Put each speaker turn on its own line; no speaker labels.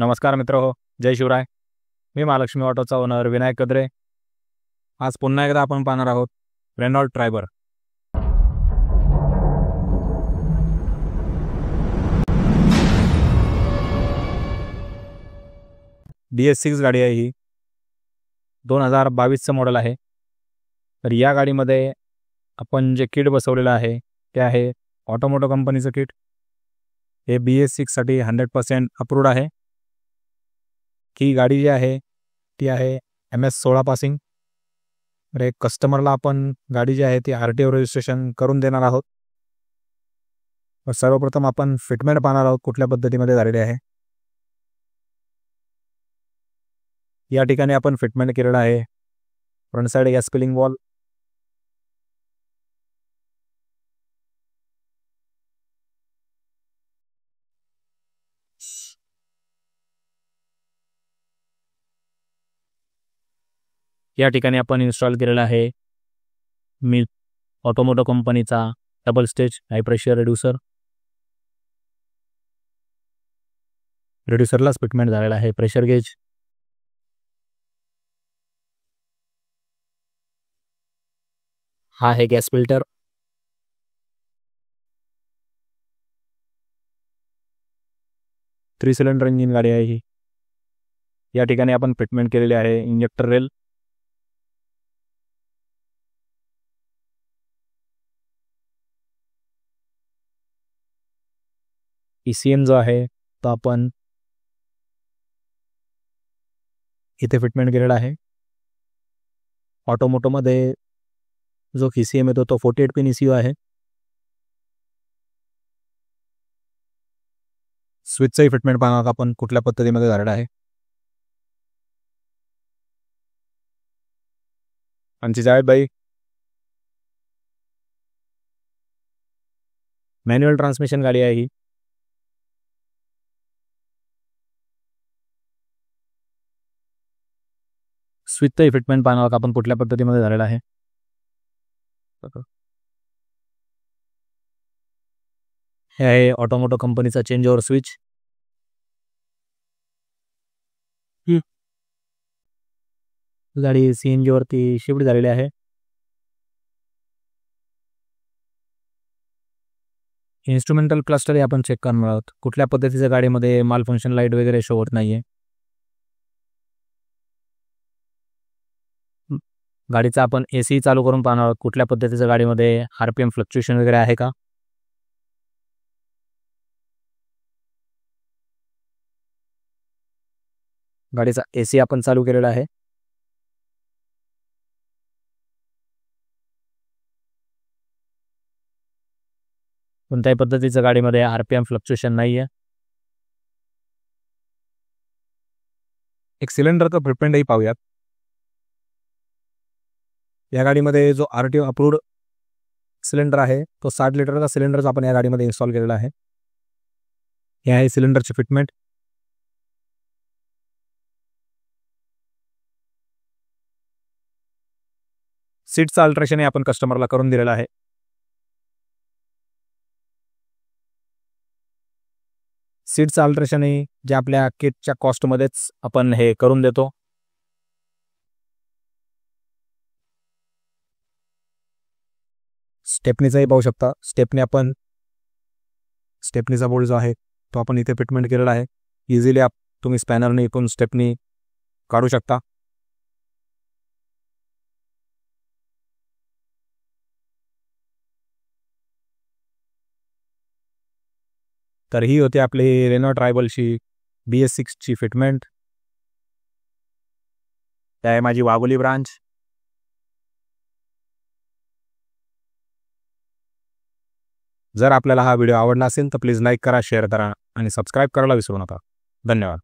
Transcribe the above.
नमस्कार मित्र हो, जय शिवराय. मी महालक्ष्मी ऑटोचा ओनर विनायक कदरे. आज पुन्हा एकदा आपण पाहणार आहोत रेनॉल्ट ट्रायबर. DS6 गाडी आहे ही. 2022चं मॉडेल आहे. तर या गाडीमध्ये आपण जे किट बसवलेलं आहे ते आहे ऑटोमोटो कंपनीचं किट. हे BS6 साठी 100% अप्रूव्ड आहे. ही गाडी जी आहे ती आहे MS16 पासिंग. तर एक कस्टमरला आपण गाडी जी आहे ती RTO रजिस्ट्रेशन करून देणार आहोत. सर्वप्रथम आपण फिटमेंट पाहणार आहोत कुठल्या पद्धतीमध्ये झालेली आहे. या ठिकाणी आपण फिटमेंट केलेलं आहे front side gas filling valve, या ठिकाणी आपण इन्स्टॉल केलेला आहे मिल ऑटोमोटो कंपनीचा double stage high pressure reducer. रिड्यूसरलाच फिटमेंट झालेला आहे प्रेशर गेज. हा आहे gas filter. Three cylinder engine गाडी आहे ही. या ठिकाणी आपण फिटमेंट केलेले आहे इंजेक्टर रेल. ECM जो आहे तो आपण इथे फिटमेंट केलेला आहे. ऑटोमोटोमध्ये जो ECM येतो तो 48 पिन ECU आहे. स्विचचंही फिटमेंट पाहणार आपण कुठल्या पद्धतीमध्ये झालेलं आहे. आमची जावेद भाई. मॅन्युअल ट्रान्समिशन गाडी आहे ही. स्विचचंही फिटमेंट पाहणार आपण कुठल्या पद्धतीमध्ये झालेलं आहे. हे आहे ऑटोमोटो कंपनीचा चेंज ओव्हर स्विच. गाडी CNG वरती शिफ्ट झालेली आहे. इन्स्ट्रुमेंटल क्लस्टर आपण चेक करणार आहोत. कुठल्या पद्धतीच्या गाडीमध्ये माल फंक्शन लाईट वगैरे शो होत नाहीये. गाडीचा आपण AC चालू करून पाहणार आहोत कुठल्या पद्धतीच्या गाडीमध्ये RPM फ्लक्च्युएशन वगैरे आहे का. गाडीचा AC आपण चालू केलेला आहे. कोणत्याही पद्धतीच्या गाडीमध्ये RPM फ्लक्च्युएशन नाहीये. एक सिलेंडरचं फिटमेंटही पाहूयात. या गाडीमध्ये जो RTO अप्रूव्ड सिलेंडर आहे तो 60 लिटरचा सिलेंडर आपण या गाडीमध्ये इन्स्टॉल केलेला आहे. हे आहे सिलेंडरचे फिटमेंट. सीटचं अल्ट्रेशन हे आपण कस्टमरला करून दिलेलं आहे. सीटचं अल्ट्रेशन हे जे आपल्या किटच्या कॉस्टमध्येच आपण हे करून देतो. स्टेपनीचाही पाहू शकता. स्टेपनीचा बोल्ट जो आहे तो आपण इथे फिटमेंट केलेला आहे. इझिली तुम्ही स्पॅनरने इथून स्टेपनी काढू शकता. तर ही होती आपली रेनॉल्ट ट्रायबलची BS6 ची फिटमेंट. त्या आहे माझी वाघोली ब्रांच. जर आपल्याला हा व्हिडिओ आवडला असेल तर प्लीज लाईक करा, शेअर करा आणि सबस्क्राईब करायला विसरू नका. धन्यवाद.